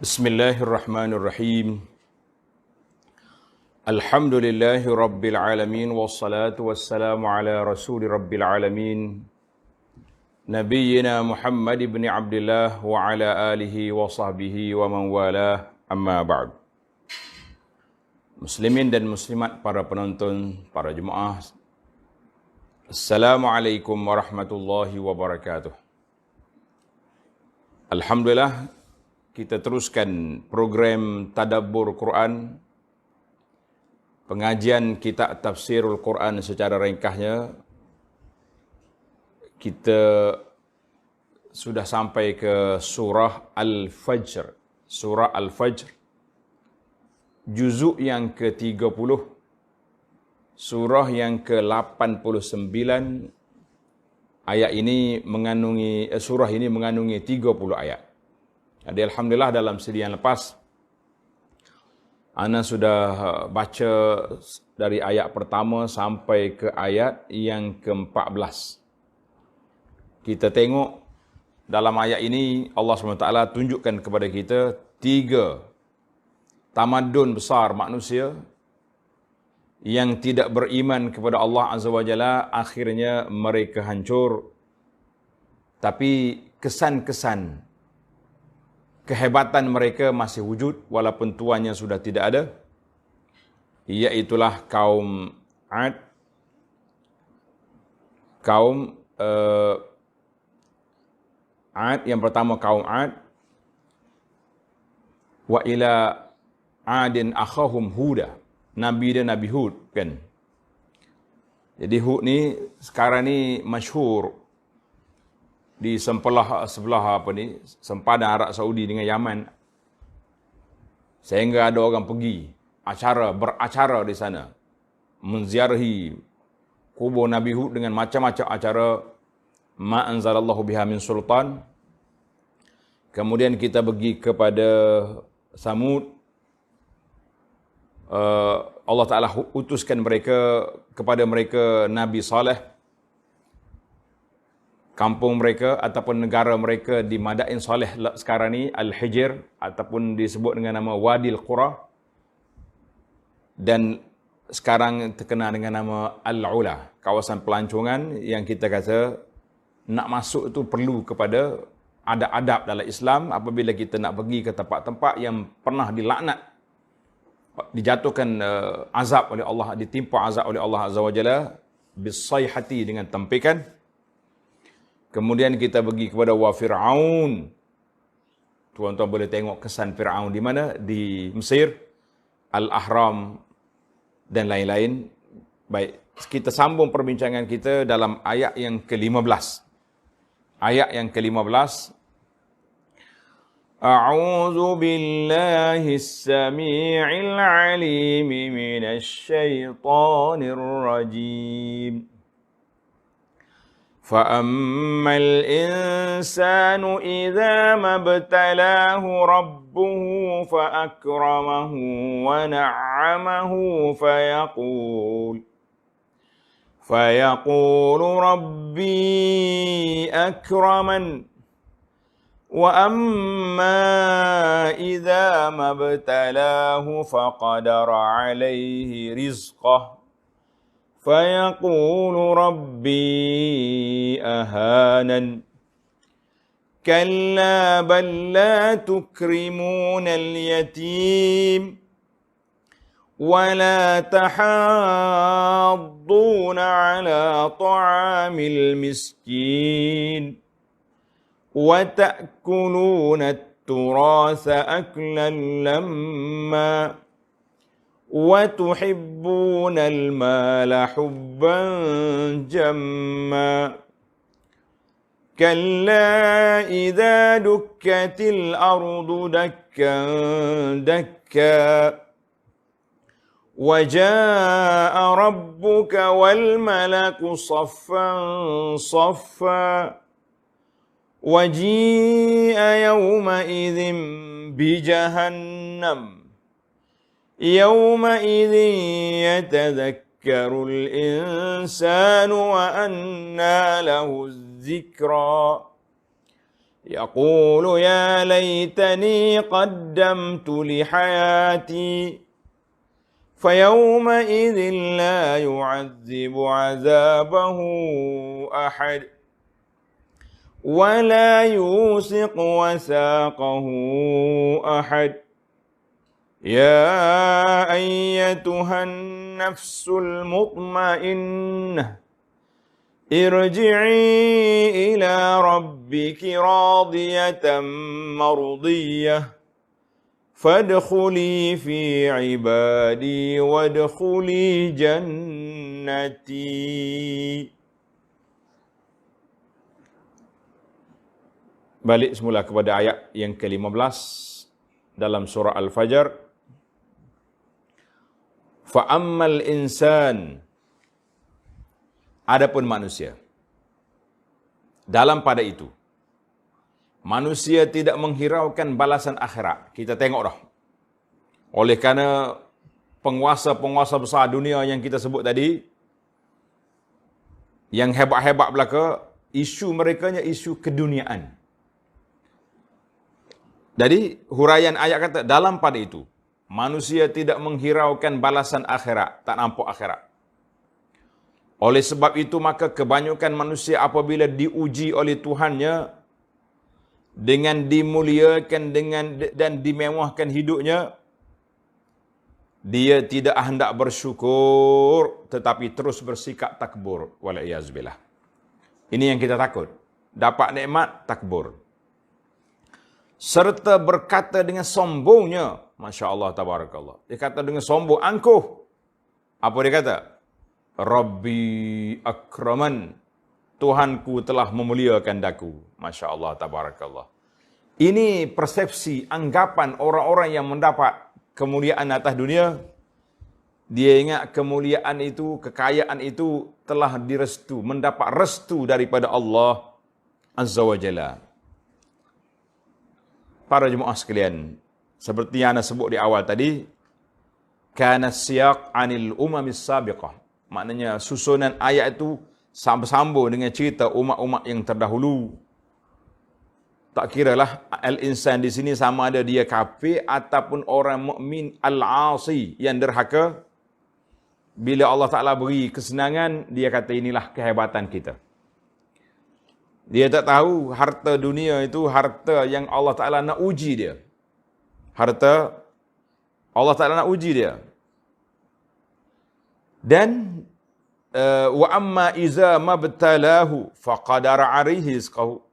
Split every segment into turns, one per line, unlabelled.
Bismillahirrahmanirrahim. Alhamdulillahi rabbil alamin wassalatu wassalamu ala rasuli rabbil alamin Nabiyyina Muhammad ibn Abdullah wa ala alihi wa sahbihi wa man walah, amma ba'd. Muslimin dan muslimat, para penonton, para jemaah, Assalamualaikum warahmatullahi wabarakatuh. Alhamdulillah, kita teruskan program Tadabbur Quran, pengajian kitab tafsirul Quran secara ringkasnya. Kita sudah sampai ke surah Al-Fajr. Surah Al-Fajr, juzuk yang ke-30, surah yang ke-89. Surah ini mengandungi 30 ayat. Jadi alhamdulillah dalam siri yang lepas ana sudah baca dari ayat pertama sampai ke ayat yang ke-14. Kita tengok dalam ayat ini Allah SWT tunjukkan kepada kita 3 tamadun besar manusia yang tidak beriman kepada Allah Azza wa Jalla, akhirnya mereka hancur. Tapi kesan-kesan kehebatan mereka masih wujud walaupun tuannya sudah tidak ada. Iaitulah kaum Ad, Ad, yang pertama kaum Ad. Wa ila Adin akhahum Huda. Nabi dia Nabi Hud, kan. Jadi Hud ni sekarang ni masyhur di sempadan Arab Saudi dengan Yaman, sehingga ada orang pergi beracara di sana, menziarahi kubur Nabi Hud dengan macam-macam acara, ma anzalallahu biha min sultan. Kemudian kita pergi kepada Samud. Allah Ta'ala utuskan kepada mereka Nabi Saleh. Kampung mereka ataupun negara mereka di Madain Saleh sekarang ni Al-Hijr, ataupun disebut dengan nama Wadil Qura, dan sekarang terkenal dengan nama Al-Ula, kawasan pelancongan yang kita kata nak masuk itu perlu kepada adab-adab dalam Islam. Apabila kita nak pergi ke tempat-tempat yang pernah dilaknat, dijatuhkan azab oleh Allah, ditimpa azab oleh Allah Azza wa Jalla bisayhati, dengan tempikan. Kemudian kita pergi kepada wa Fir'aun. Tuan-tuan boleh tengok kesan Fir'aun di mana? Di Mesir, Al-Ahram dan lain-lain. Baik, kita sambung perbincangan kita dalam ayat yang ke-15. Ayat yang ke-15. A'udzu billahi as-sami'il 'alim minasy syaithanir rajim. فَأَمَّا الْإِنسَانُ إِذَا مَا ابْتَلَاهُ رَبُّهُ فَأَكْرَمَهُ وَنَعَّمَهُ فَيَقُولُ رَبِّي أَكْرَمَنِ وَأَمَّا إِذَا مَا ابْتَلَاهُ فَقَدَرَ عَلَيْهِ رِزْقَهُ فَيَقُولُ رَبِّي أَهَانَنِ كَلَّا بَل لَّا تُكْرِمُونَ الْيَتِيمَ وَلَا تَحَاضُّونَ عَلَى طَعَامِ الْمِسْكِينِ وَتَأْكُلُونَ التُّرَاثَ أَكْلًا لَّمًّا وَتُحِبُّونَ الْمَالَ حُبًّا جَمًّا كَلَّا إِذَا دُكَّتِ الْأَرْضُ دَكًّا دَكًّا وَجَاءَ رَبُّكَ وَالْمَلَكُ صَفًّا صَفًّا وَجِيءَ يَوْمَئِذٍ بِجَهَنَّمَ يَوْمَئِذٍ يَتَذَكَّرُ الْإِنسَانُ وَأَنَّى لَهُ الذِّكْرَى يقول يا ليتني قدمت لحياتي فيومئذ لا يعذب عذابه أحد ولا يوثق وثاقه أحد يا أيتها النفس المطمئنة ارجعي إلى ربك راضية مرضية فادخلي في عبادي وادخلي جنتي. Balik semula kepada ayat yang ke-15 dalam surah Al-Fajr. Fa'ammal insan, adapun manusia. Dalam pada itu, manusia tidak menghiraukan balasan akhirat. Kita tengok dah. Oleh kerana penguasa-penguasa besar dunia yang kita sebut tadi, yang hebat-hebat belaka, isu mereka nya isu keduniaan. Jadi, huraian ayat kata, dalam pada itu, manusia tidak menghiraukan balasan akhirat, tak nampak akhirat. Oleh sebab itu, maka kebanyakan manusia apabila diuji oleh Tuhannya, dengan dimuliakan dan dimewahkan hidupnya, dia tidak hendak bersyukur, tetapi terus bersikap takbur. Walaiyazubillah. Ini yang kita takut. Dapat nikmat, takbur. Serta berkata dengan sombongnya, Masya Allah, tabarakallah. Dia kata dengan sombong, angkuh. Apa dia kata? Rabbi akraman. Tuhanku telah memuliakan daku. Masya Allah, tabarakallah. Ini persepsi, anggapan orang-orang yang mendapat kemuliaan atas dunia. Dia ingat kemuliaan itu, kekayaan itu telah direstu, mendapat restu daripada Allah Azza wa Jalla. Para jemaah sekalian, seperti yang anda sebut di awal tadi, kana siyaq anil umamis sabiqah. Maknanya susunan ayat itu sambung dengan cerita umat-umat yang terdahulu. Tak kiralah al-insan di sini sama ada dia kafir ataupun orang mukmin al-asi yang derhaka. Bila Allah Ta'ala beri kesenangan, dia kata inilah kehebatan kita. Dia tak tahu harta dunia itu harta yang Allah Ta'ala nak uji dia. Harta Allah Ta'ala nak uji dia. Dan wa amma iza mabtalahu faqadara alaihi rizqahu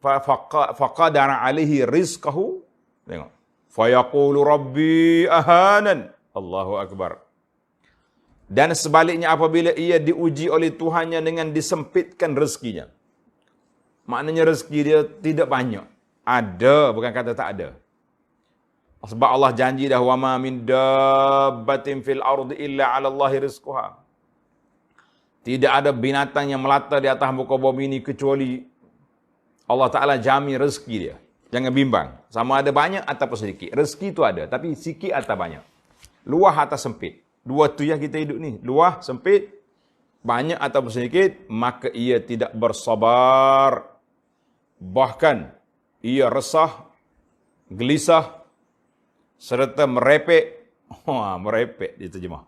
faqadara alaihi rizqahu, tengok, fa yaqulu rabbi ahanan. Allahu akbar. Dan sebaliknya apabila ia diuji oleh Tuhannya dengan disempitkan rezekinya, maknanya rezeki dia tidak banyak. Ada, bukan kata tak ada. Sebab Allah janji dah, wa ma min dabbatin fil ardi illa 'ala Allahi rizquha. Tidak ada binatang yang melata di atas muka bumi ini kecuali Allah Ta'ala jamin rezeki dia. Jangan bimbang. Sama ada banyak ataupun sedikit. Rezeki itu ada, tapi sikit atau banyak. Luah atau sempit. Dua tu yang kita hidup ni. Luah, sempit, banyak ataupun sedikit, maka ia tidak bersabar. Bahkan, ia resah, gelisah, serta merepek. Merepek diterjemah.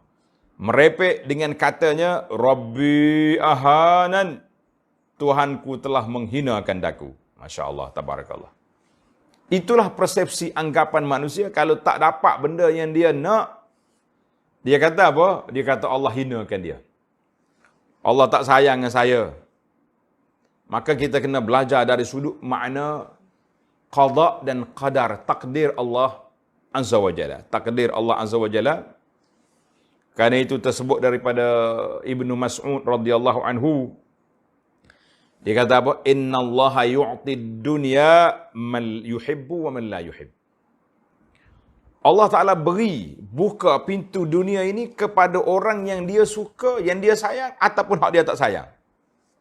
Merepek dengan katanya, Rabbi ahanan. Tuhanku telah menghinakan daku. Masya Allah, tabarakallah. Itulah persepsi anggapan manusia. Kalau tak dapat benda yang dia nak, dia kata apa? Dia kata Allah hinakan dia. Allah tak sayang dengan saya. Maka kita kena belajar dari sudut makna qada dan qadar, takdir Allah Azza wa Jalla. Takdir Allah Azza wa Jalla. Kerana itu tersebut daripada Ibnu Mas'ud radhiyallahu anhu. Dia kata apa? Innallaha yu'tid dunya man yuhibbu wa man la yuhib. Allah Ta'ala beri, buka pintu dunia ini kepada orang yang dia suka, yang dia sayang, ataupun hak dia tak sayang.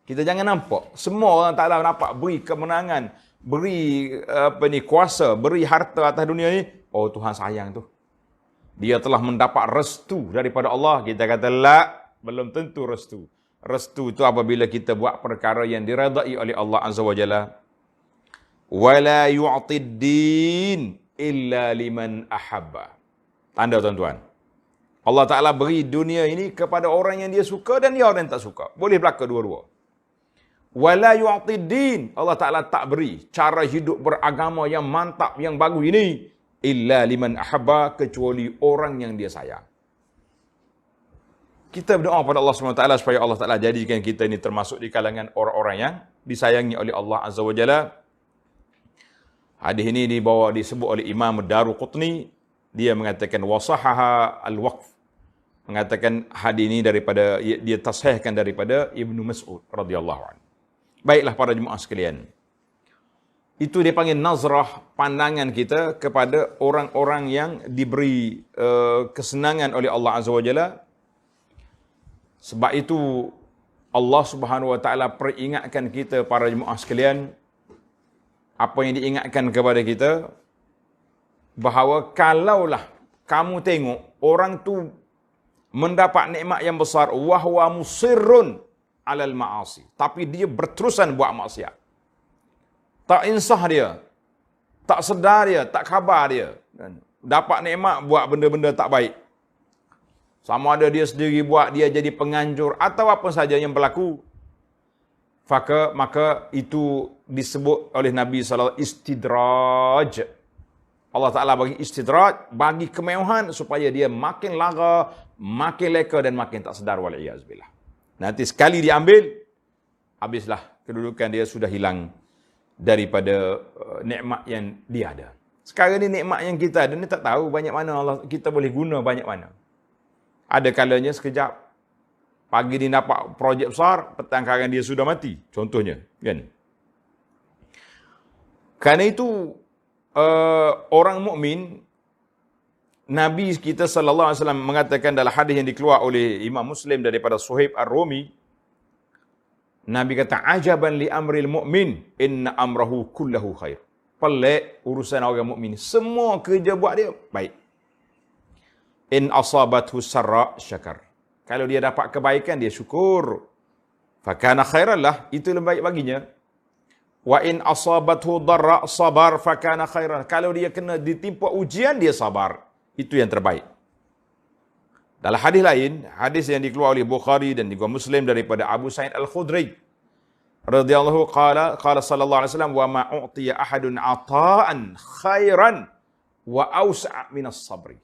Kita jangan nampak. Semua orang Ta'ala nampak beri kemenangan, beri kuasa, beri harta atas dunia ini. Oh, Tuhan sayang tu. Dia telah mendapat restu daripada Allah. Kita kata, la, belum tentu restu. Restu itu apabila kita buat perkara yang diredai oleh Allah Azza wa Jalla. wala yu'tid din illa liman ahabba. Tanda tuan-tuan. Allah Ta'ala beri dunia ini kepada orang yang dia suka dan dia orang yang tak suka. Boleh berlaku dua-dua. Wala yu'tid din. Allah Ta'ala tak beri cara hidup beragama yang mantap, yang bagus ini. Illa liman ahabba, kecuali orang yang dia sayang. Kita berdoa pada Allah SWT supaya Allah Ta'ala jadikan kita ini termasuk di kalangan orang-orang yang disayangi oleh Allah Azza wa Jalla. Hadis ini disebut oleh Imam Daruqutni. Dia mengatakan wasahaha al-waqf. Mengatakan hadis ini daripada, dia tasihkan daripada Ibnu Mas'ud radhiyallahu anhu. Baiklah para jemaah sekalian. Itu dia panggil nazrah, pandangan kita kepada orang-orang yang diberi kesenangan oleh Allah Azza wa Jalla. Sebab itu Allah Subhanahu wa taala peringatkan kita para jemaah sekalian, apa yang diingatkan kepada kita, bahawa kalaulah kamu tengok orang tu mendapat nikmat yang besar, wahwa musirrun alal ma'asi, tapi dia berterusan buat maksiat, tak insah dia, tak sedar dia, tak khabar dia, dapat nikmat buat benda-benda tak baik, sama ada dia sendiri buat, dia jadi penganjur atau apa saja yang berlaku, maka itu disebut oleh Nabi SAW istidraj. Allah Ta'ala bagi istidraj, bagi kemewahan supaya dia makin lara, makin leka dan makin tak sedar, wal'iyazbillah. Nanti sekali diambil, habislah kedudukan dia sudah hilang daripada nikmat yang dia ada. Sekarang ni nikmat yang kita ada ni tak tahu banyak mana Allah kita boleh guna banyak mana. Ada kalanya sekejap, pagi ni dapat projek besar, petang sekarang dia sudah mati. Contohnya, kan? Kerana itu, orang mukmin, Nabi kita sallallahu alaihi wasallam mengatakan dalam hadis yang dikeluar oleh Imam Muslim daripada Suhaib Ar-Rumi, Nabi kata, ajaban li amril mu'min, inna amrahu kullahu khair. Pelik urusan orang mukmin, semua kerja buat dia baik. In asabathu sarra syakar. Kalau dia dapat kebaikan, dia syukur. Fakana khairan lah, itu lebih baik baginya. Wa in asabathu darra sabar fakana khairan. Kalau dia kena ditimpa ujian, dia sabar. Itu yang terbaik. Dalam hadis lain, hadis yang dikeluarkan oleh Bukhari dan juga Muslim daripada Abu Sa'id Al-Khudri radhiyallahu qala sallallahu alaihi wasallam, wa ma u'tiya ahadun ata'an khairan wa awsa' min as-sabri.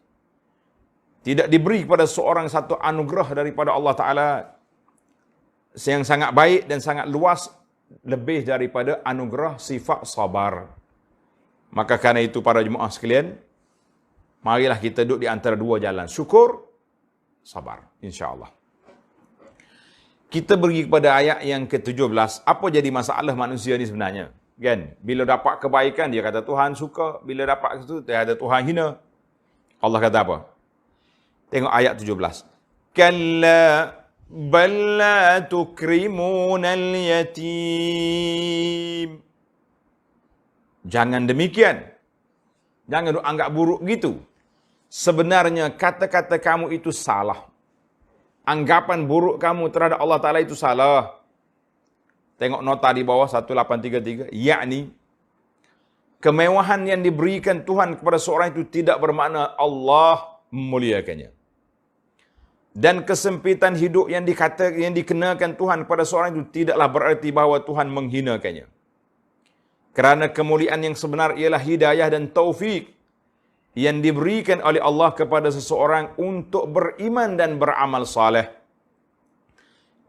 Tidak diberi kepada seorang satu anugerah daripada Allah Ta'ala yang sangat baik dan sangat luas, lebih daripada anugerah sifat sabar. Maka kerana itu para jemaah sekalian, marilah kita duduk di antara dua jalan, syukur, sabar, insya-Allah. Kita pergi kepada ayat yang ke-17. Apa jadi masalah manusia ni sebenarnya? Kan? Bila dapat kebaikan, dia kata Tuhan suka. Bila dapat itu, dia kata Tuhan hina. Allah kata apa? Tengok ayat 17. Kalla bal la tukrimunal yatim. Jangan demikian. Jangan anggap buruk gitu. Sebenarnya kata-kata kamu itu salah. Anggapan buruk kamu terhadap Allah Ta'ala itu salah. Tengok nota di bawah 1833. Yakni, kemewahan yang diberikan Tuhan kepada seorang itu tidak bermakna Allah memuliakannya. Dan kesempitan hidup yang dikenakan Tuhan kepada seorang itu tidaklah berarti bahawa Tuhan menghinakannya. Kerana kemuliaan yang sebenar ialah hidayah dan taufik yang diberikan oleh Allah kepada seseorang untuk beriman dan beramal saleh.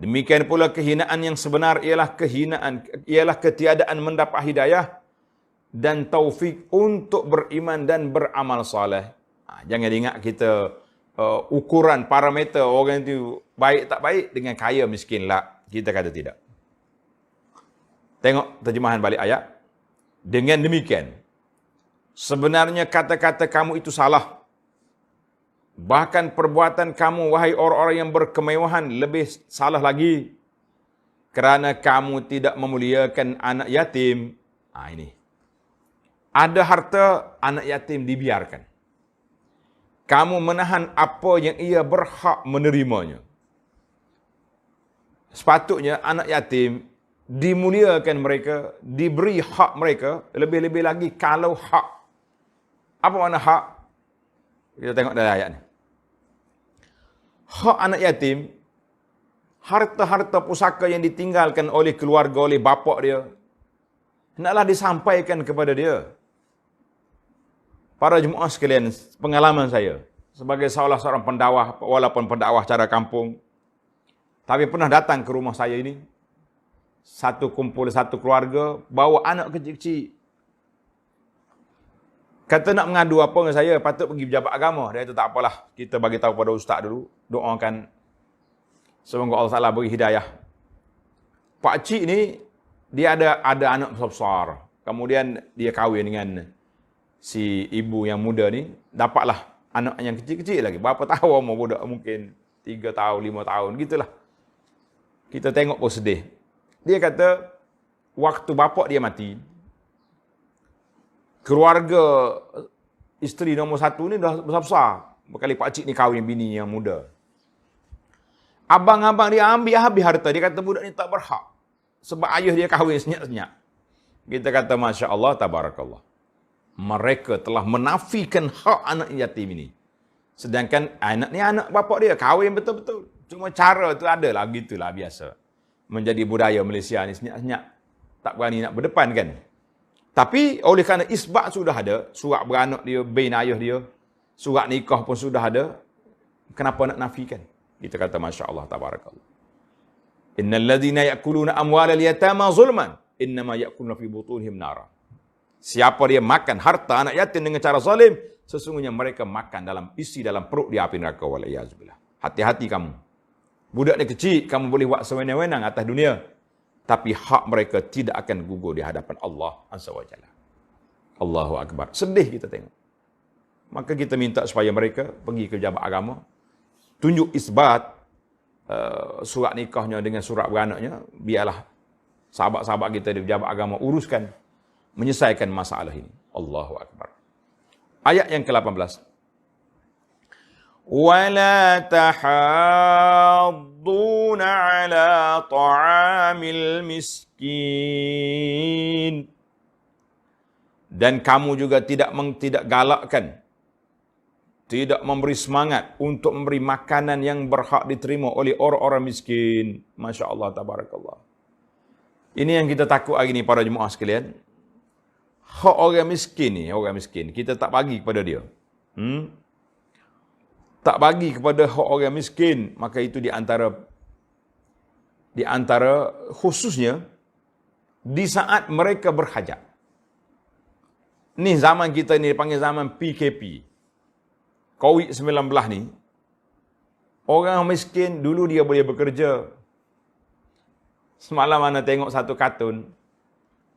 Demikian pula kehinaan yang sebenar ialah ketiadaan mendapat hidayah dan taufik untuk beriman dan beramal saleh. Jangan ingat kita ukuran parameter orang itu baik tak baik dengan kaya miskin lah. Kita kata tidak. Tengok terjemahan balik ayat. Dengan demikian, sebenarnya kata-kata kamu itu salah. Bahkan perbuatan kamu, wahai orang-orang yang berkemewahan, lebih salah lagi. Kerana kamu tidak memuliakan anak yatim. Ini. Ada harta, anak yatim dibiarkan. Kamu menahan apa yang ia berhak menerimanya. Sepatutnya anak yatim dimuliakan mereka, diberi hak mereka, lebih-lebih lagi kalau hak. Apa makna hak? Kita tengok dalam ayat ni. Hak anak yatim, harta-harta pusaka yang ditinggalkan oleh keluarga, oleh bapa dia, hendaklah disampaikan kepada dia. Para jemaah sekalian, pengalaman saya sebagai salah seorang pendakwah, walaupun pendakwah cara kampung, tapi pernah datang ke rumah saya ini, satu kumpul, satu keluarga, bawa anak kecil-kecil. Kata nak mengadu apa dengan saya, patut pergi pejabat agama. Dia kata tak apalah, kita bagi tahu pada ustaz dulu, doakan semoga Allah Taala beri hidayah. Pak cik ni, dia ada anak besar-besar. Kemudian dia kahwin dengan si ibu yang muda ni, dapatlah anak yang kecil-kecil lagi. Berapa tahun umur budak, mungkin 3 tahun, 5 tahun, gitulah. Kita tengok pun sedih. Dia kata, waktu bapak dia mati, keluarga isteri nombor 1 ni dah besar-besar. Berkali pak cik ni kahwin bini yang muda. Abang-abang dia ambil habis harta. Dia kata budak ni tak berhak. Sebab ayah dia kahwin senyap-senyap. Kita kata Masya Allah, Tabarakallah. Mereka telah menafikan hak anak yatim ini. Sedangkan anak ni anak bapak dia, kahwin betul-betul. Cuma cara tu adalah, gitulah biasa. Menjadi budaya Malaysia ni senyap-senyap. Tak berani nak berdepan kan. Tapi oleh kerana isbat sudah ada, surat beranak dia, bain ayah dia, surat nikah pun sudah ada, kenapa nak nafikan? Kita kata Masya Allah, Tabarakallah. Innal ladhina ya'kuluna amwalal yatama zulman, innama ya'kuluna fi butunihim nara. Siapa dia makan harta anak yatim dengan cara zalim, sesungguhnya mereka makan isi dalam perut dia api neraka. Walaiyazubillah. Hati-hati kamu. Budak ni kecil, kamu boleh buat sewenang-wenang atas dunia. Tapi hak mereka tidak akan gugur di hadapan Allah Azza wa Jalla. Allahu Akbar. Sedih kita tengok. Maka kita minta supaya mereka pergi ke pejabat agama, tunjuk isbat surat nikahnya dengan surat beranaknya, biarlah sahabat-sahabat kita di pejabat agama uruskan, menyelesaikan masalah ini. Allahu Akbar. Ayat yang ke-18. وَلَا تَحَاضُّونَ عَلَى طَعَامِ الْمِسْكِينِ. Dan kamu juga tidak galakkan, tidak memberi semangat untuk memberi makanan yang berhak diterima oleh orang-orang miskin. Masya Allah, Tabarakallah. Ini yang kita takut hari ini para jemaah sekalian. Hak orang miskin ni, orang miskin, kita tak bagi kepada dia. Tak bagi kepada hak orang miskin, maka itu di antara khususnya di saat mereka berhajat. Ni zaman kita ni dipanggil zaman PKP. COVID-19 ni, orang miskin dulu dia boleh bekerja. Semalam mana tengok satu kartun.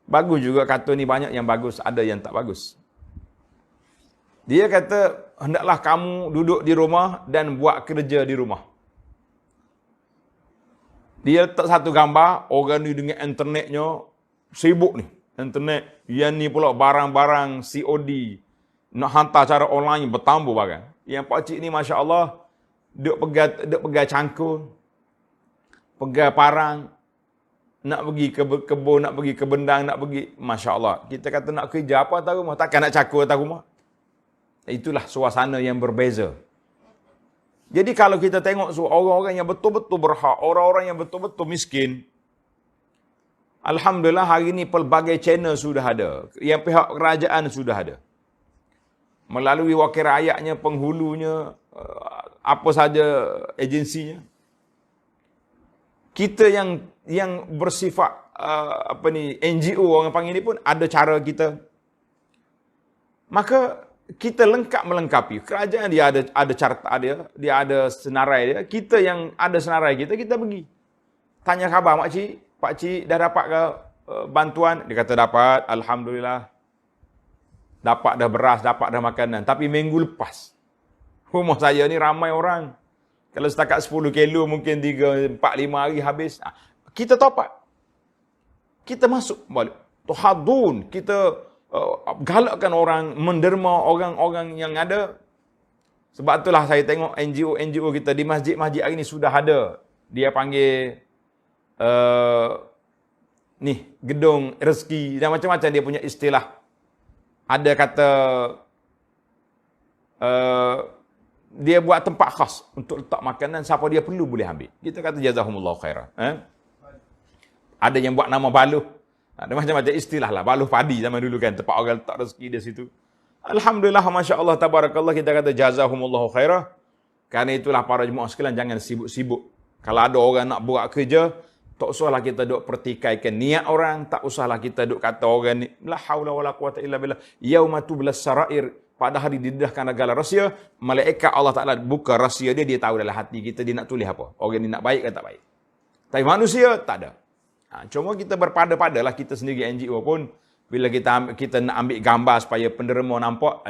Bagus juga kartun ni, banyak yang bagus, ada yang tak bagus. Dia kata, hendaklah kamu duduk di rumah dan buat kerja di rumah. Dia letak satu gambar, orang ni dengan internetnya sibuk ni. Internet, yang ni pula barang-barang COD. Nak hantar cara online bertambah barang. Yang pakcik ni Masya Allah, duk pegang cangkul, pegang parang, nak pergi ke kebun, nak pergi ke bendang, nak pergi, Masya Allah. Kita kata nak kerja apa atas rumah, takkan nak cangkul atas rumah. Itulah suasana yang berbeza. Jadi kalau kita tengok orang-orang yang betul-betul berhak, orang-orang yang betul-betul miskin, Alhamdulillah hari ini pelbagai channel sudah ada. Yang pihak kerajaan sudah ada. Melalui wakil rakyatnya, penghulunya, apa saja agensinya. Kita yang bersifat NGO orang panggil ni pun ada cara kita. Maka kita lengkap melengkapi. Kerajaan dia ada carta dia ada senarai dia. Kita yang ada senarai kita pergi. Tanya khabar pak cik dah dapat ke bantuan? Dia kata dapat, alhamdulillah. Dapat dah beras, dapat dah makanan. Tapi minggu lepas, rumah saya ni ramai orang. Kalau setakat 10 kilo mungkin 3, 4, 5 hari habis. Kita top up. Kita masuk balik. Tuhadun, kita galakkan orang, menderma orang-orang yang ada. Sebab itulah saya tengok NGO kita di masjid-masjid hari ini sudah ada. Dia panggil ni gedung rezeki dan macam-macam dia punya istilah. Ada kata dia buat tempat khas untuk letak makanan, siapa dia perlu boleh ambil. Kita kata jazahumullahu khairan. Ada yang buat nama baluh. Ada macam-macam istilah lah. Baluh padi zaman dulu kan, tempat orang letak rezeki di situ. Alhamdulillah, Masya Allah, tabarakallah, kita kata jazahumullahu khairan. Kerana itulah para jemaah sekalian, jangan sibuk-sibuk. Kalau ada orang nak buat kerja, tak usahlah kita duk pertikaikan niat orang, tak usahlah kita duk kata orang ni, la haula wala quwata illa billah, yauma tublas sarair, pada hari didedahkan segala rahsia, malaikat Allah Ta'ala buka rahsia dia, dia tahu dalam hati kita, dia nak tulis apa. Orang ni nak baik ke tak baik. Tapi manusia, tak ada. Cuma kita berpada-padalah, kita sendiri NGO pun, bila kita nak ambil gambar supaya penderma nampak,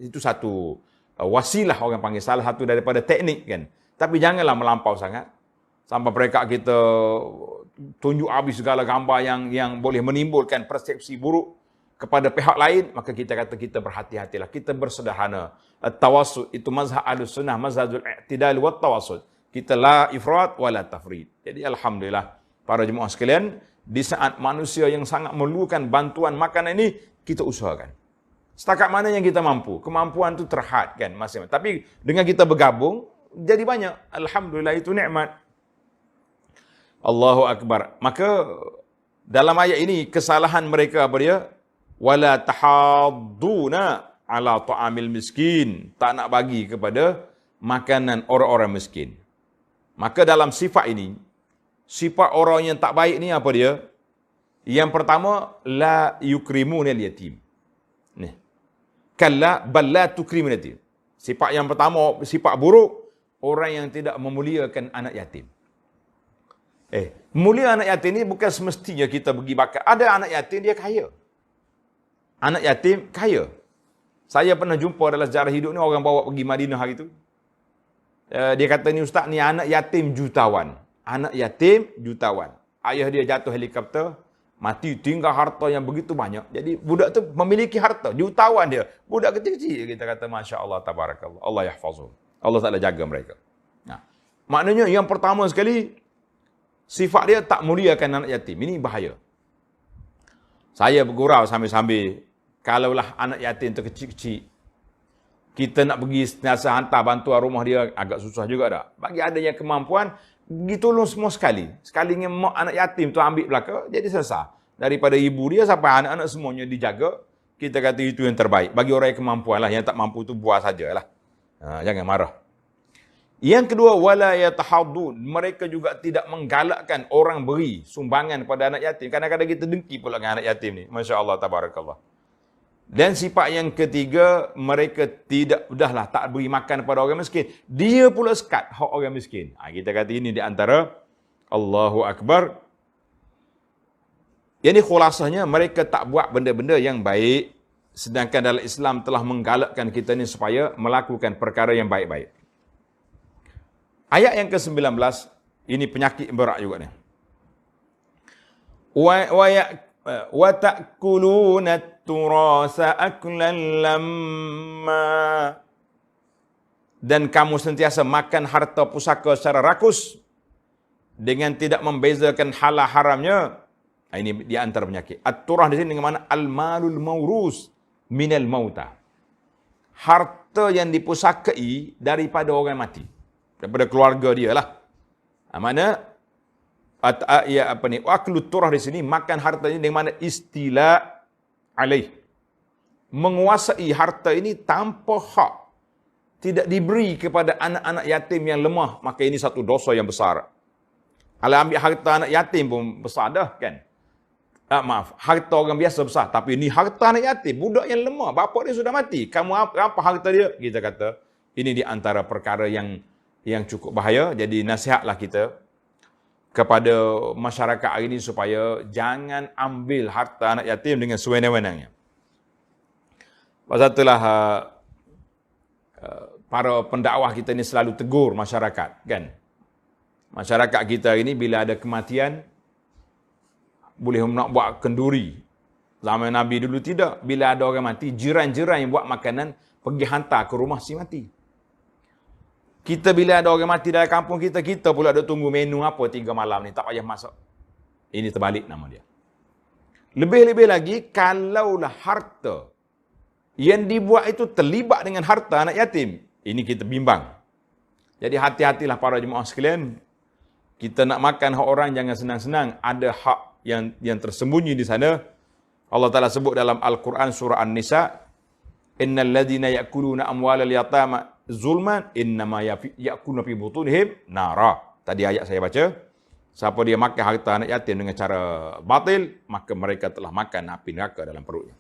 itu satu wasilah orang panggil, salah satu daripada teknik kan. Tapi janganlah melampau sangat. Sampai mereka kita tunjuk habis segala gambar yang boleh menimbulkan persepsi buruk kepada pihak lain, maka kita kata kita berhati-hatilah, kita bersederhana. At-tawassut itu mazhab Ahlussunnah, mazhabul i'tidal wat tawassut. Kita la ifrat wala tafrid. Jadi alhamdulillah para jemaah sekalian, di saat manusia yang sangat memerlukan bantuan makanan ini, kita usahakan. Setakat mana yang kita mampu. Kemampuan itu terhad kan masing-masing. Tapi dengan kita bergabung, jadi banyak. Alhamdulillah, itu nikmat. Allahu Akbar. Maka dalam ayat ini kesalahan mereka apa dia? Wala tahadduna ala ta'amil miskin. Tak nak bagi kepada makanan orang-orang miskin. Maka dalam sifat ini, sifat orang yang tak baik ni apa dia? Yang pertama, la yukrimunal yatim. Ni. Kalla bal la tukrimunal yatim. Sifat yang pertama, sifat buruk, orang yang tidak memuliakan anak yatim. Mulia anak yatim ni bukan semestinya kita bagi bakat. Ada anak yatim dia kaya. Anak yatim kaya. Saya pernah jumpa dalam sejarah hidup ni, orang bawa pergi Madinah hari tu. Dia kata ni ustaz, ni anak yatim jutawan. Anak yatim jutawan. Ayah dia jatuh helikopter, mati, tinggal harta yang begitu banyak. Jadi budak tu memiliki harta, jutawan dia. Budak kecil-kecil, kita kata Masya Allah, tabarakallah. Allah yahfazuh. Allah Ta'ala jaga mereka. Nah, maknanya yang pertama sekali, sifat dia tak muliakan anak yatim. Ini bahaya. Saya bergurau sambil-sambil, kalaulah anak yatim tu kecil-kecil, kita nak pergi sentiasa hantar bantuan rumah dia, agak susah juga tak? Bagi ada yang kemampuan, pergi tolong semua sekali. Sekalinya mak anak yatim tu ambil belaka, jadi selesai. Daripada ibu dia sampai anak-anak semuanya dijaga, kita kata itu yang terbaik. Bagi orang yang kemampuan lah, yang tak mampu tu buat sajalah. Jangan marah. Yang kedua, wala yatahaddun. Mereka juga tidak menggalakkan orang beri sumbangan pada anak yatim. Kadang-kadang kita dengki pula dengan anak yatim ni. Masya Allah, tabarakallah. Dan sifat yang ketiga, mereka udahlah tak beri makan kepada orang miskin. Dia pula sekat hak orang miskin. Kita kata ini di antara Allahu Akbar. Yang ini khulasahnya, mereka tak buat benda-benda yang baik. Sedangkan dalam Islam telah menggalakkan kita ni supaya melakukan perkara yang baik-baik. Ayat yang ke-19, ini penyakit berat juga ni. Wa ta'kuluna at-turasa aklan lamma. Dan kamu sentiasa makan harta pusaka secara rakus dengan tidak membezakan halal haramnya. Ini di antara penyakit. At-turah di sini dengan mana al-malul mawrus minal mauta. Harta yang dipusakai daripada orang mati. Daripada keluarga dia lah. Mana aklu turah di sini, makan harta ini dengan mana istila alaih. Menguasai harta ini tanpa hak. Tidak diberi kepada anak-anak yatim yang lemah, maka ini satu dosa yang besar. Kalau ambil harta anak yatim pun besar dah kan. Harta orang biasa besar, tapi ini harta anak yatim, budak yang lemah, bapa dia sudah mati. Kamu apa harta dia? Kita kata ini di antara perkara yang cukup bahaya. Jadi nasihatlah kita kepada masyarakat hari ini supaya jangan ambil harta anak yatim dengan sewenang-wenangnya. Pasal itulah para pendakwah kita ni selalu tegur masyarakat, kan? Masyarakat kita ini bila ada kematian boleh nak buat kenduri. Zaman Nabi dulu tidak. Bila ada orang mati, jiran-jiran yang buat makanan pergi hantar ke rumah si mati. Kita bila ada orang mati dalam kampung kita pula ada tunggu menu apa 3 malam ni, tak payah masak. Ini terbalik nama dia. Lebih-lebih lagi, kalaulah harta yang dibuat itu terlibat dengan harta anak yatim, ini kita bimbang. Jadi hati-hatilah para jemaah sekalian. Kita nak makan hak orang jangan senang-senang. Ada hak yang tersembunyi di sana. Allah Ta'ala sebut dalam Al-Quran surah An-Nisa, innal ladhina ya'kuluna amwalal yatama zulman innama ya'kuluna fi butunihim nara. Tadi ayat saya baca. Siapa dia makan harta anak yatim dengan cara batil, maka mereka telah makan api neraka dalam perutnya.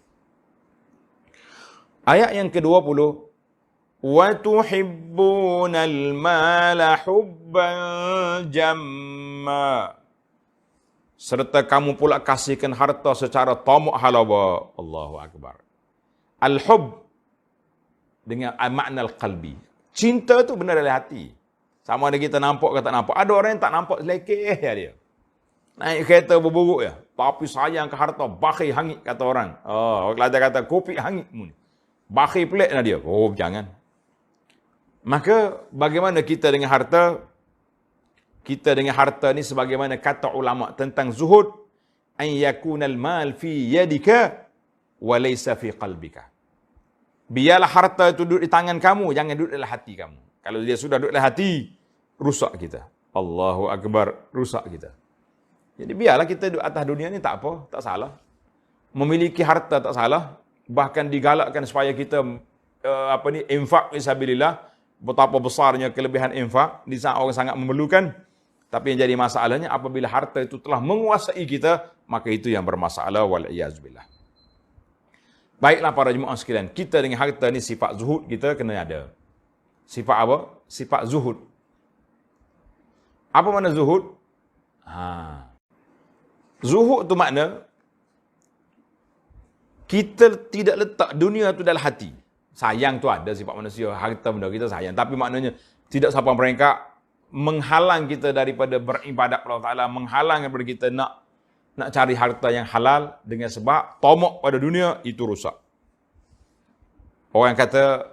Ayat yang ke-20, wa tuhibbunal mala hubban jamma. Serta kamu pula kasihkan harta secara tamak halaba. Allahu akbar. Al-hub dengan makna al-qalbi. Cinta tu benar dari hati. Sama ada kita nampak ke tak nampak. Ada orang yang tak nampak selekeh dia. Naik kereta berburuk ya. Tapi sayang ke harta, bakhil hangit kata orang. Oh, orang kata kopi hangit mu ni. Bakhil pelik lah dia. Oh, jangan. Maka bagaimana kita dengan harta? Kita dengan harta ni sebagaimana kata ulama tentang zuhud, an yakunal mal fi yadika wa laysa fi qalbika. Biarlah harta itu duduk di tangan kamu, jangan duduk dalam hati kamu. Kalau dia sudah duduk dalam hati, rusak kita. Allahu akbar, rusak kita. Jadi biarlah kita duduk atas dunia ni tak apa, tak salah. Memiliki harta tak salah, bahkan digalakkan supaya kita infak fisabilillah. Betapa besarnya kelebihan infak di saat orang sangat memerlukan. Tapi yang jadi masalahnya apabila harta itu telah menguasai kita, maka itu yang bermasalah, wal-iyazubillah. Baiklah para jemaah sekalian, kita dengan harta ni sifat zuhud kita kena ada. Sifat apa? Sifat zuhud. Apa makna zuhud? Zuhud tu makna kita tidak letak dunia tu dalam hati. Sayang tu ada sifat manusia, harta benda kita sayang. Tapi maknanya tidak sampai mereka menghalang kita daripada beribadat kepada Allah Ta'ala, menghalang daripada kita nak cari harta yang halal dengan sebab tamak pada dunia, itu rusak. Orang kata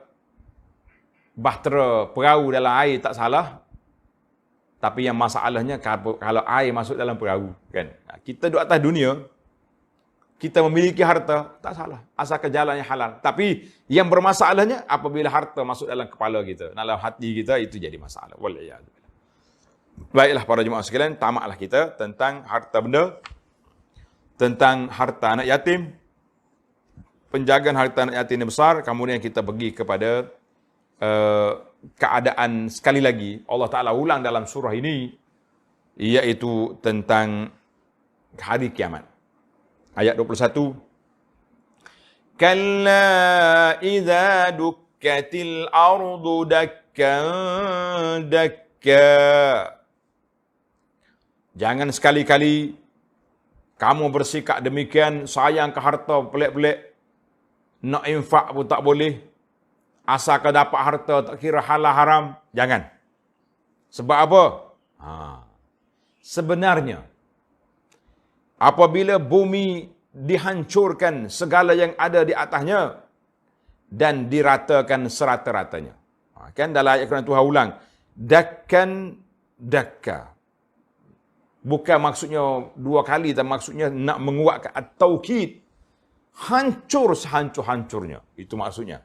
bahtera perahu dalam air tak salah, tapi yang masalahnya kalau air masuk dalam perahu, kan? Kita duduk atas dunia, kita memiliki harta, tak salah. Asalkan jalan yang halal. Tapi yang bermasalahnya apabila harta masuk dalam kepala kita, dalam hati kita, itu jadi masalah. Wallahualam. Baiklah para jemaah sekalian, tamaklah kita tentang harta benda, tentang harta anak yatim, penjagaan harta anak yatim yang besar. Kemudian kita pergi kepada keadaan sekali lagi Allah Ta'ala ulang dalam surah ini, iaitu tentang hari kiamat. Ayat 21. Kalla idza dukkatil ardu dakkan dakka. Jangan sekali-kali kamu bersikap demikian, sayang ke harta pelik-pelik, nak infak pun tak boleh, asalkan dapat harta tak kira halal haram, jangan. Sebab apa? Sebenarnya apabila bumi dihancurkan segala yang ada di atasnya dan diratakan serata-ratanya. Kan dalam ayat Quran Tuhan ulang, dakkan dakka. Bukan maksudnya dua kali, tapi maksudnya nak menguatkan at-taukid. Hancur sehancur-hancurnya. Itu maksudnya.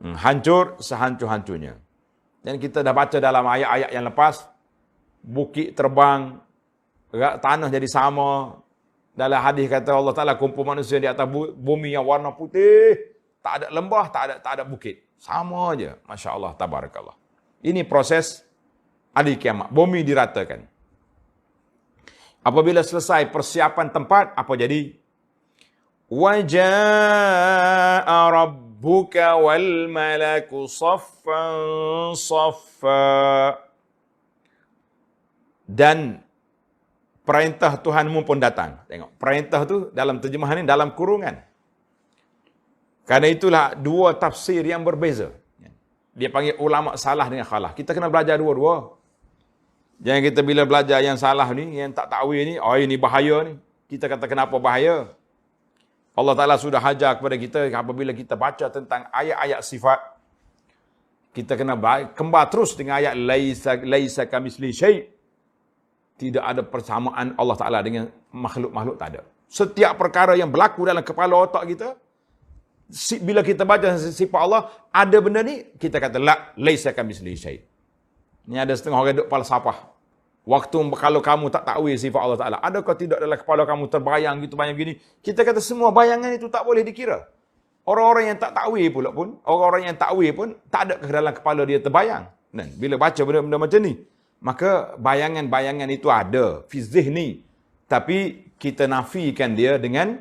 Hancur sehancur-hancurnya. Dan kita dah baca dalam ayat-ayat yang lepas, bukit terbang, tanah jadi sama. Dalam hadis kata Allah Ta'ala, kumpul manusia di atas bumi yang warna putih, tak ada lembah, tak ada bukit. Sama aja. Masya Allah, tabarakallah. Ini proses hari kiamat. Bumi diratakan. Apabila selesai persiapan tempat, apa jadi? وَجَاءَ رَبُّكَ وَالْمَلَكُ صَفًّا صَفًّا. Dan perintah Tuhanmu pun datang. Tengok, perintah tu dalam terjemahan ini dalam kurungan. Karena itulah dua tafsir yang berbeza. Dia panggil ulama salah dengan khalah. Kita kena belajar dua-dua. Jangan kita bila belajar yang salah ni, yang tak takwil ni, oh ini bahaya ni. Kita kata kenapa bahaya? Allah Ta'ala sudah hajar kepada kita apabila kita baca tentang ayat-ayat sifat. Kita kena kembar terus dengan ayat laisa kamisli syai'. Tidak ada persamaan Allah Ta'ala dengan makhluk-makhluk, tak ada. Setiap perkara yang berlaku dalam kepala otak kita, bila kita baca sifat Allah, ada benda ni, kita kata, la, laisa kamitslihi syai'. Ni ada setengah orang duk falsafah. Waktu kalau kamu tak takwil sifat Allah Ta'ala, adakah tidak dalam kepala kamu terbayang gitu banyak begini? Kita kata semua bayangan itu tak boleh dikira. Orang-orang yang tak takwil pula pun, orang-orang yang takwil pun, tak ada ke dalam kepala dia terbayang. Dan bila baca benda-benda macam ni, maka bayangan-bayangan itu ada, fi zihni. Tapi kita nafikan dia dengan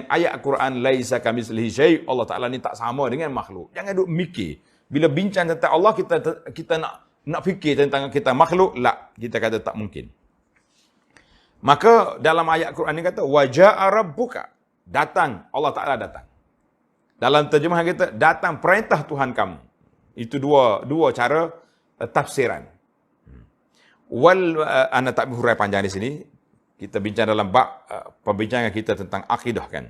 ayat Quran, laisa kamitslihi syai'. Allah Ta'ala ni tak sama dengan makhluk. Jangan duk mikir. Bila bincang tentang Allah, kita nak fikir tentang kita makhluk, la, kita kata tak mungkin. Maka dalam ayat Quran ni kata, waja'a rabbuka, datang, Allah Ta'ala datang. Dalam terjemahan kita, datang perintah Tuhan kamu. Itu dua cara tafsiran. Ana tak berhurai panjang di sini. Kita bincang dalam bab perbincangan kita tentang akidah kan.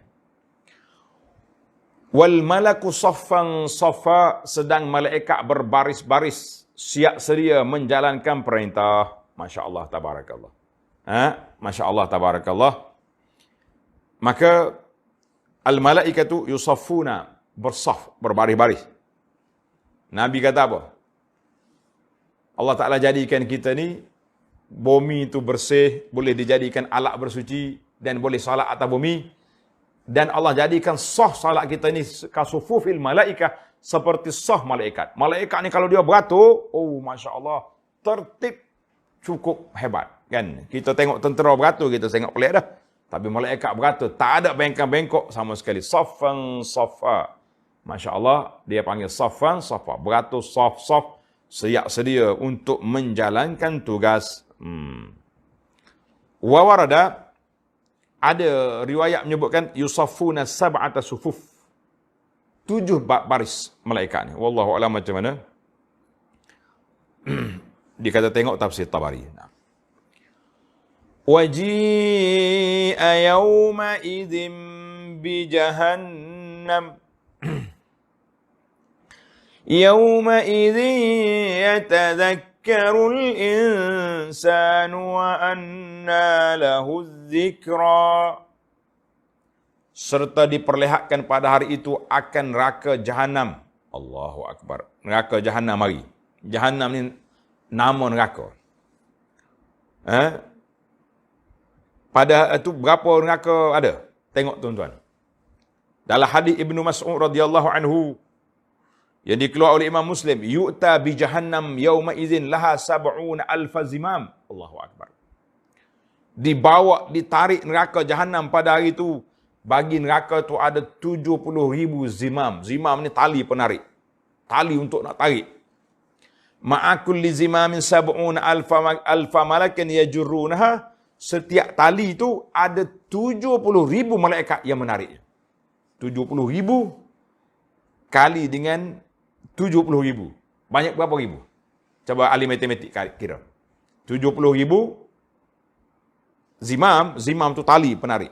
Wal malaku saffan saffa, sedang malaikat berbaris-baris siap sedia menjalankan perintah. Masya-Allah tabarakallah. Masya-Allah tabarakallah. Maka al malaikatu yusaffuna, bersaf, berbaris-baris. Nabi kata apa? Allah Ta'ala jadikan kita ni, bumi itu bersih, boleh dijadikan alat bersuci, dan boleh salat atas bumi. Dan Allah jadikan sah salat kita ni, kasufufil malaikah, seperti sah malaikat. Malaikat ni kalau dia beratur, oh Masya Allah, tertib cukup hebat. Kan? Kita tengok tentera beratur, kita tengok pelik dah. Tapi malaikat beratur, tak ada bengkak-bengkok sama sekali. Saffan saffa. Masya Allah, dia panggil saffan saffa. Beratur saf-saf, siap sedia untuk menjalankan tugas. Wa warada, ada riwayat menyebutkan yusaffuna sab'ata sufuf, 7 baris malaikat ni. Wallahu a'lam macam mana. Dikata tengok tafsir Tabari. Waji'a yawma idzin bi jahannam yawma idzin yatadhakkaru al-insanu wa anna lahu dzikra. Serta diperlihatkan pada hari itu akan neraka Jahannam. Allahu Akbar. Neraka Jahannam hari. Jahannam ni nama neraka. Pada itu berapa neraka ada? Tengok tuan-tuan. Dalam hadis Ibnu Mas'ud radhiyallahu anhu yang dikeluarkan oleh Imam Muslim, yu'ta bi jahannam yauma idzin laha 70,000 zimam. Allahu Akbar. Dibawa, ditarik neraka Jahannam pada hari itu. Bagi neraka tu ada 70,000 zimam. Zimam ni tali penarik. Tali untuk nak tarik. Ma'akul li zimamin 70,000 malakan yajurrunaha. Setiap tali itu ada 70,000 malaikat yang menariknya. 70,000 kali dengan 70,000. Banyak berapa ribu? Coba ahli matematik kira. 70,000 zimam. Zimam tu tali penarik.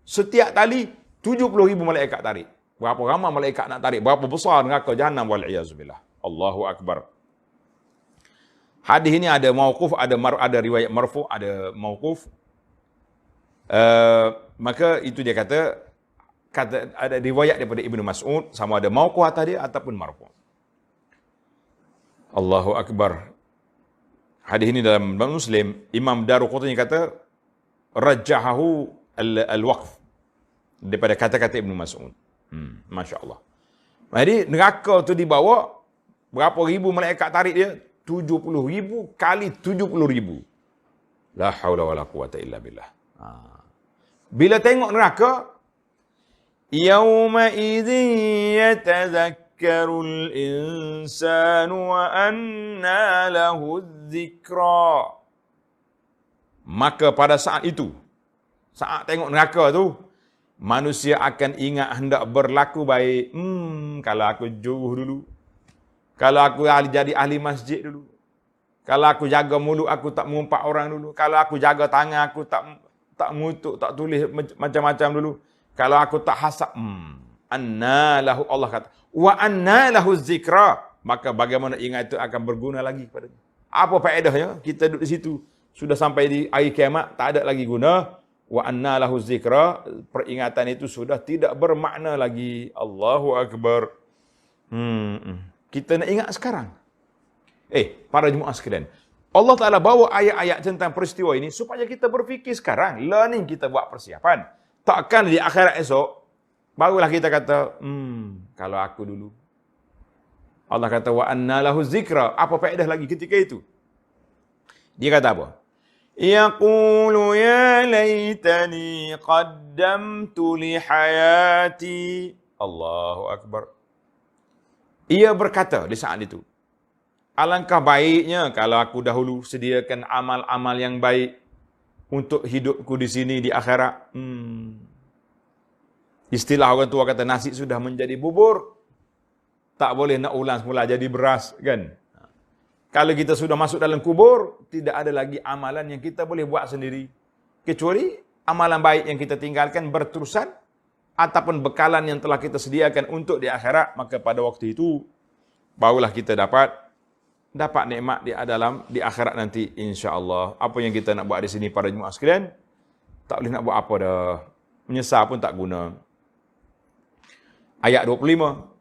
Setiap tali 70,000 malaikat tarik. Berapa ramai malaikat nak tarik? Berapa besar neraka Jahannam, wal'iyazubillah. Allahu Akbar. Hadis ini ada mauquf, ada riwayat marfu', ada mauquf. Maka itu dia kata ada riwayat daripada Ibnu Mas'ud, sama ada mauquf atas dia ataupun marfu'. Allahu Akbar. Hadis ini dalam Muslim, Imam Daruqutni kata rajjahahu al-waqf daripada kata-kata Ibnu Mas'ud. Masya Allah. Jadi neraka tu dibawa, berapa ribu malaikat tarik dia? 70,000 kali 70,000. La haula wala quwata illa billah. Bila tengok neraka, yauma idzin yatadhakkarul insanu wa anna lahu dzikra. Maka pada saat itu, saat tengok neraka tu, manusia akan ingat hendak berlaku baik. Kalau aku jauh dulu. Kalau aku jadi ahli masjid dulu. Kalau aku jaga mulut aku tak mengumpat orang dulu. Kalau aku jaga tangan aku tak mengutuk, tak tulis macam-macam dulu. Kalau aku tak hasad. Anna lahu, Allah kata. Wa anna lahu zikra. Maka bagaimana ingat itu akan berguna lagi kepadanya. Apa faedahnya? Kita duduk di situ. Sudah sampai di akhir kiamat, tak ada lagi guna. Wa anna lahu zikra, peringatan itu sudah tidak bermakna lagi. Allahu Akbar. Kita nak ingat sekarang. Para jemaah sekalian, Allah Ta'ala bawa ayat-ayat tentang peristiwa ini supaya kita berfikir sekarang. Learning, kita buat persiapan. Takkan di akhirat esok, barulah kita kata, kalau aku dulu. Allah kata, wa anna lahu zikra. Apa faedah lagi ketika itu? Dia kata apa? Yaqulu ya laytani qaddamtu li hayati. Allahu Akbar. Ia berkata di saat itu, alangkah baiknya kalau aku dahulu sediakan amal-amal yang baik untuk hidupku di sini di akhirat. Istilah orang tua kata, nasi sudah menjadi bubur, tak boleh nak ulang semula jadi beras, kan? Kalau kita sudah masuk dalam kubur, tidak ada lagi amalan yang kita boleh buat sendiri. Kecuali amalan baik yang kita tinggalkan berterusan, ataupun bekalan yang telah kita sediakan untuk di akhirat, maka pada waktu itu, barulah kita dapat nikmat di akhirat nanti, insya-Allah. Apa yang kita nak buat di sini para jemaah sekalian, tak boleh nak buat apa dah. Menyesal pun tak guna. Ayat 25.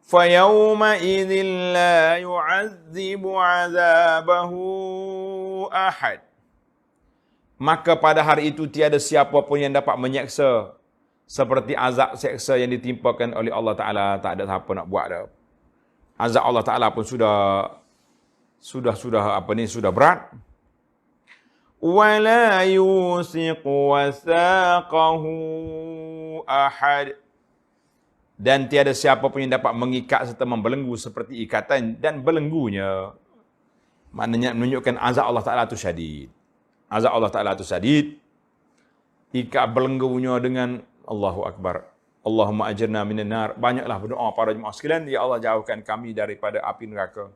Fayawma idzil la yu'azzibu 'adzabahu ahad. Maka pada hari itu tiada siapa pun yang dapat menyeksa seperti azab seksa yang ditimpakan oleh Allah Ta'ala. Tak ada siapa nak buat dah. Azab Allah Ta'ala pun sudah berat. Wala yusiqu wasaqahu ahad. Dan tiada siapa pun yang dapat mengikat serta membelenggu seperti ikatan dan belenggunya. Maknanya menunjukkan azab Allah Ta'ala itu syadid. Azab Allah Ta'ala itu syadid. Ikat belenggunya dengan Allahu Akbar. Allahumma ajirna minan nar. Banyaklah berdoa para jemaah sekalian, ya Allah jauhkan kami daripada api neraka.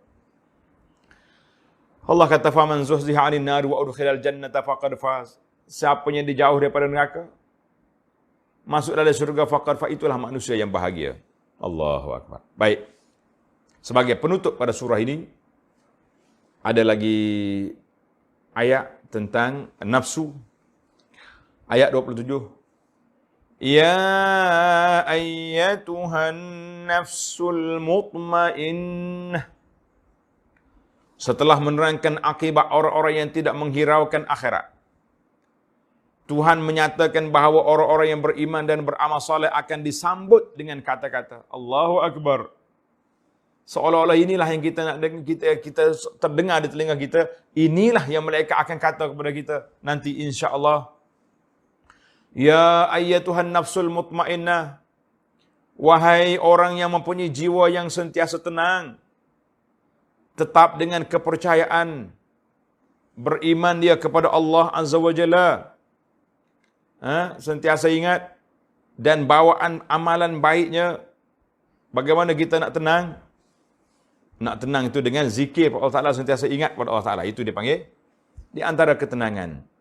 Allah kata, faman zuhziha 'anil nar wa udkhilal jannata faqad faz. Siapa yang dijauh daripada neraka, masuk dalam syurga, faqad fa, itulah manusia yang bahagia. Allahu Akbar. Baik. Sebagai penutup pada surah ini, ada lagi ayat tentang nafsu. Ayat 27. Ya ayyatuhan nafsul mutmainnah. Setelah menerangkan akibat orang-orang yang tidak menghiraukan akhirat, Tuhan menyatakan bahawa orang-orang yang beriman dan beramal soleh akan disambut dengan kata-kata Allahu Akbar. Seolah-olah inilah yang kita nak kita terdengar di telinga kita, inilah yang mereka akan kata kepada kita nanti insya-Allah. Ya ayyatuhan nafsul mutmainnah. Wahai orang yang mempunyai jiwa yang sentiasa tenang, tetap dengan kepercayaan, beriman dia kepada Allah Azza wa Jalla. Sentiasa ingat dan bawaan amalan baiknya. Bagaimana kita nak tenang? Nak tenang itu dengan zikir pada Allah Ta'ala, sentiasa ingat pada Allah Ta'ala. Itu dipanggil di antara ketenangan.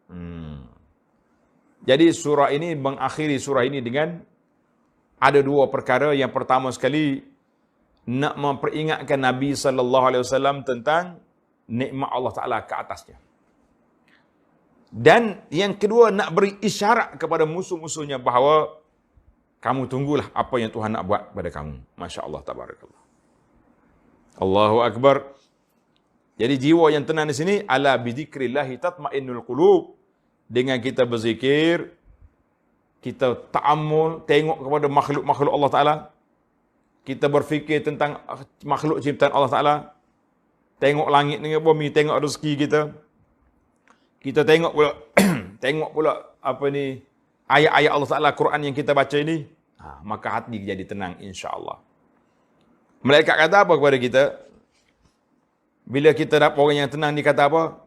Jadi surah ini, mengakhiri surah ini dengan ada dua perkara. Yang pertama sekali, nak memperingatkan Nabi SAW tentang nikmat Allah Ta'ala ke atasnya. Dan yang kedua, nak beri isyarat kepada musuh-musuhnya bahawa kamu tunggulah apa yang Tuhan nak buat pada kamu. Masya Allah, tabarakallah. Allahu Akbar. Jadi jiwa yang tenang di sini, ala bidzikrillahi tatmainnul qulub. Dengan kita berzikir, kita ta'ammul, tengok kepada makhluk-makhluk Allah Ta'ala. Kita berfikir tentang makhluk ciptaan Allah Ta'ala. Tengok langit dengan bumi, tengok rezeki kita. Kita tengok pula ayat-ayat Allah Ta'ala, Quran yang kita baca ini, maka hati jadi tenang insya-Allah. Malaikat kata apa kepada kita? Bila kita dapat orang yang tenang, dia kata apa?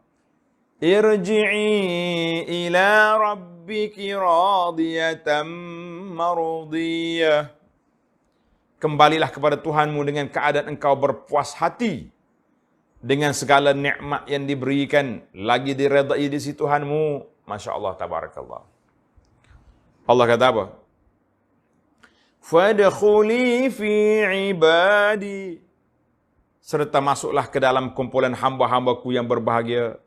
Irji'i ila rabbiki radiyatan mardiyah. Kembalilah kepada Tuhanmu dengan keadaan engkau berpuas hati dengan segala nikmat yang diberikan, lagi diredai di sisi Tuhanmu. Masya Allah, tabarakallah. Allah kata apa? Fadkhuli fi ibadi. Serta masuklah ke dalam kumpulan hamba-hambaku yang berbahagia.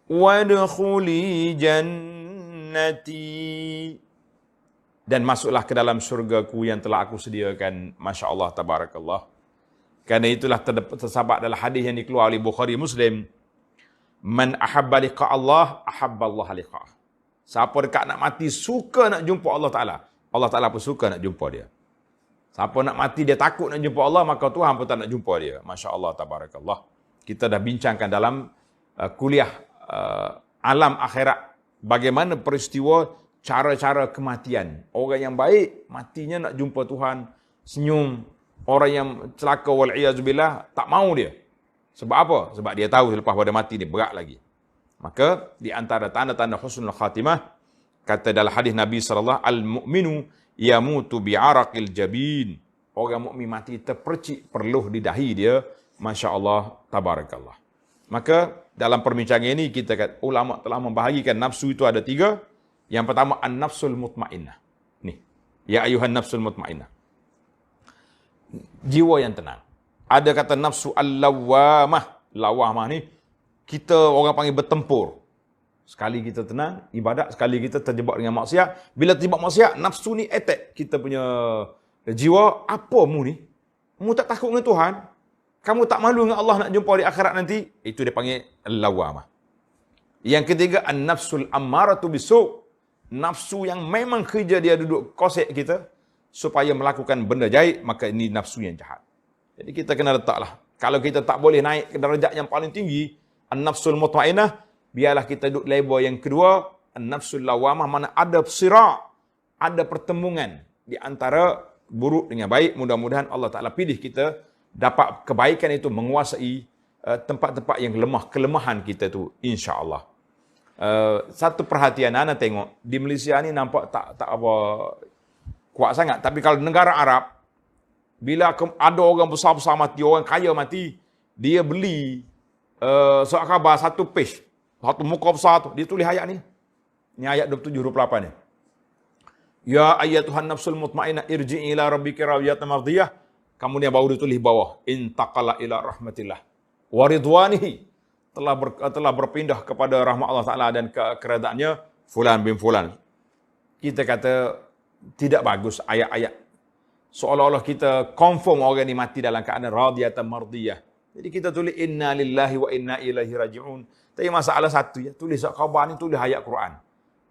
Wadkhuli jannati. Dan masuklah ke dalam syurgaku yang telah aku sediakan. Masya Allah, tabarakallah. Karena itulah tersabat dalam hadis yang dikeluarkan oleh Bukhari Muslim. Man ahabba liqa Allah, ahabba Allah liqa. Siapa dekat nak mati, suka nak jumpa Allah Ta'ala. Allah Ta'ala pun suka nak jumpa dia. Siapa nak mati, dia takut nak jumpa Allah, maka Tuhan pun tak nak jumpa dia. Masya Allah, tabarakallah. Kita dah bincangkan dalam kuliah alam akhirat. Bagaimana peristiwa cara-cara kematian. Orang yang baik, matinya nak jumpa Tuhan, senyum. Orang yang celaka, wal'iyazubillah, tak mau dia. Sebab apa? Sebab dia tahu selepas pada mati dia berat lagi. Maka di antara tanda-tanda husnul khatimah, kata dalam hadis Nabi sallallahu al-mu'minu yamutu bi'araqil jabin. Orang mukmin mati terpercik perluh di dahi dia. Masya Allah, tabarakallah. Maka dalam perbincangan ini kita kata ulama telah membahagikan nafsu itu ada 3. Yang pertama an-nafsul mutmainnah. Ni, ya ayuhan nafsul mutmainnah. Jiwa yang tenang. Ada kata nafsu al-lawamah. Lawamah ni kita orang panggil bertempur. Sekali kita tenang, ibadat, sekali kita terjebak dengan maksiat. Bila terjebak maksiat, nafsu ni attack kita punya jiwa. Apa mu ni? Mu tak takut dengan Tuhan? Kamu tak malu dengan Allah nak jumpa di akhirat nanti? Itu dia panggil al-lawamah. Yang ketiga, an-nafsul ammaratu bisu'. Nafsu yang memang kerja dia duduk kosek kita supaya melakukan benda jahat, maka ini nafsu yang jahat. Jadi kita kena letaklah. Kalau kita tak boleh naik ke darjat yang paling tinggi, an-nafsul mutmainnah, biarlah kita duduk level yang kedua, an-nafsul lawamah, mana ada sira', ada pertemuan di antara buruk dengan baik. Mudah-mudahan Allah Ta'ala pilih kita dapat kebaikan itu menguasai tempat-tempat yang lemah, kelemahan kita itu, insya-Allah. Satu perhatian anda tengok, di Malaysia ni nampak tak apa kuat sangat. Tapi kalau negara Arab, bila ada orang besar-besar mati, orang kaya mati, dia beli surat khabar satu page, satu muka besar tu, dia tulis ayat ni. Ni ayat 27-28 ni. Ya ayyatuhan nafsul mutmainnah irji'i ila rabbiki radiyatan mardiyah. Kemudian baru dia tulis bawah, intaqala ila rahmatillah wa ridwanihi. Telah berpindah kepada rahmat Allah Ta'ala dan keradaannya fulan bin fulan. Kita kata tidak bagus ayat-ayat. Seolah-olah kita confirm orang ni mati dalam keadaan radiyatan mardiyah. Jadi kita tulis inna lillahi wa inna ilaihi raji'un. Tapi masalah satu ya, tulis surat khabar ni tulis ayat Quran.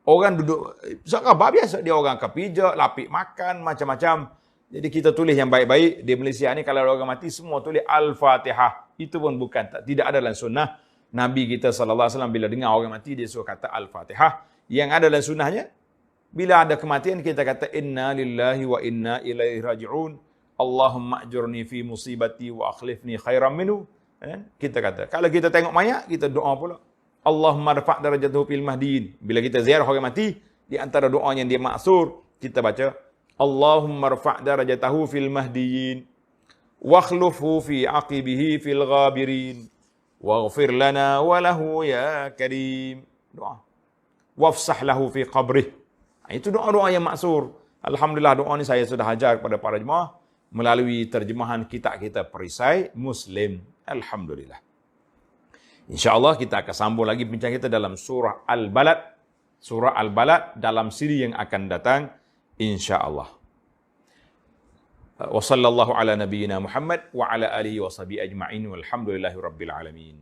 Orang duduk surat khabar biasa, dia orang akan pijak, lapik makan, macam-macam. Jadi kita tulis yang baik-baik. Di Malaysia ni kalau orang mati semua tulis Al-Fatihah. Itu pun bukan, tidak ada dalam sunnah. Nabi kita SAW bila dengar orang mati, dia suruh kata Al-Fatihah. Yang ada dalam sunnahnya, bila ada kematian, kita kata inna lillahi wa inna ilaihi raji'un. Allahumma ajurni fi musibati wa akhlifni khairan minhu. Kita kata, kalau kita tengok mayat, kita doa pula. Allahumma rafa' darajatuhu fil mahdiin. Bila kita ziarah orang mati, di antara doa yang dia maksur, kita baca Allahumma rafa' darajatahu fil mahdiin wa akhlifhu fi aqibihi fil ghabirin. Waghfir lana wa lahu ya karim. Doa. Wafsah lahu fi qabrih. Itu doa-doa yang maksur. Alhamdulillah doa ni saya sudah ajar kepada para jemaah melalui terjemahan kitab kita perisai Muslim. Alhamdulillah. InsyaAllah kita akan sambung lagi bincang kita dalam surah Al-Balad. Surah Al-Balad dalam siri yang akan datang. InsyaAllah. Wa sallallahu ala nabiyyina Muhammad wa ala alihi wa sahbihi ajma'in walhamdulillahi rabbil alamin.